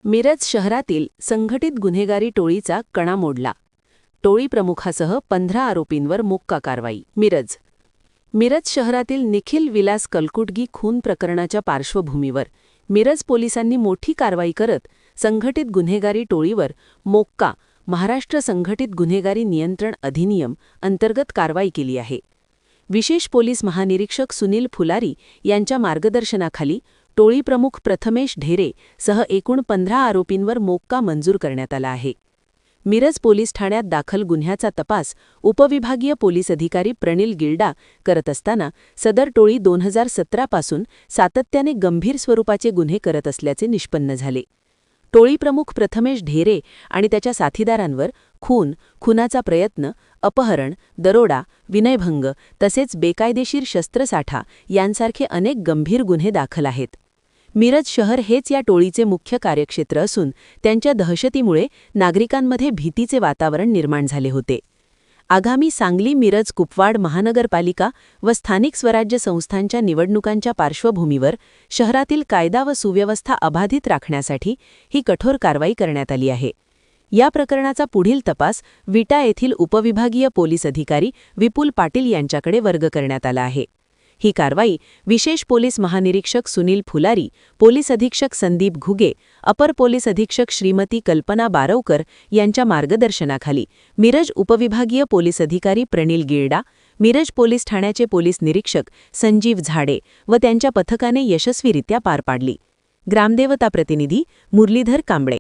मिरज शहरातील संघटित गुन्हेगारी टोळीचा कणा मोडला. टोळी प्रमुखासह 15 आरोपींवर मोक्का कारवाई. मिरज शहरातील निखिल विलास कलकुटगी खून प्रकरणाच्या पार्श्वभूमीवर मिरज पोलिसांनी मोठी कारवाई करत संघटित गुन्हेगारी टोळीवर मोक्का महाराष्ट्र संघटित गुन्हेगारी नियंत्रण अधिनियम अंतर्गत कारवाई केली आहे. विशेष पोलीस महानिरीक्षक सुनील फुलारी यांच्या मार्गदर्शनाखाली टोळी प्रमुख प्रथमेश ढेरे सह एकूण 15 आरोपींवर मोक्का मंजूर करण्यात आला आहे. मिरज पोलीस ठाण्यात दाखल गुन्ह्याचा तपास उपविभागीय पोलीस अधिकारी प्रणिल गिल्डा करत असताना सदर टोळी 2017 पासून सातत्याने गंभीर स्वरूपाचे गुन्हे करत असल्याचे निष्पन्न झाले. टोळी प्रमुख प्रथमेश ढेरे आणि त्याच्या साथीदारांवर खुनाचा प्रयत्न, अपहरण, दरोडा, विनयभंग तसेच बेकायदेशीर शस्त्रसाठा यांसारखे अनेक गंभीर गुन्हे दाखल आहेत. मिरज शहर हेच या टोळीचे मुख्य कार्यक्षेत्र असून त्यांच्या दहशतीमुळे नागरिकांमध्ये भीतीचे वातावरण निर्माण झाले होते. आगामी सांगली, मिरज, कुपवाड महानगरपालिका व स्थानिक स्वराज्य संस्थांच्या निवडणुकांच्या पार्श्वभूमीवर शहरातील कायदा व सुव्यवस्था अबाधित राखण्यासाठी ही कठोर कारवाई करण्यात आली आहे. या प्रकरणाचा पुढील तपास विटा येथील उपविभागीय पोलीस अधिकारी विपुल पाटील यांच्याकडे वर्ग करण्यात आला आहे. ही कारवाई विशेष पोलीस महानिरीक्षक सुनील फुलारी, पोलीस अधीक्षक संदीप घुगे, अपर पोलीस अधीक्षक श्रीमती कल्पना बारवकर यांच्या मार्गदर्शनाखाली मिरज उपविभागीय पोलीस अधिकारी प्रणिल गिल्डा, मिरज पोलीस ठाण्याचे पोलीस निरीक्षक संजीव झाडे व त्यांच्या पथकाने यशस्वीरित्या पार पाडली. ग्रामदेवता प्रतिनिधी मुरलीधर कांबळे.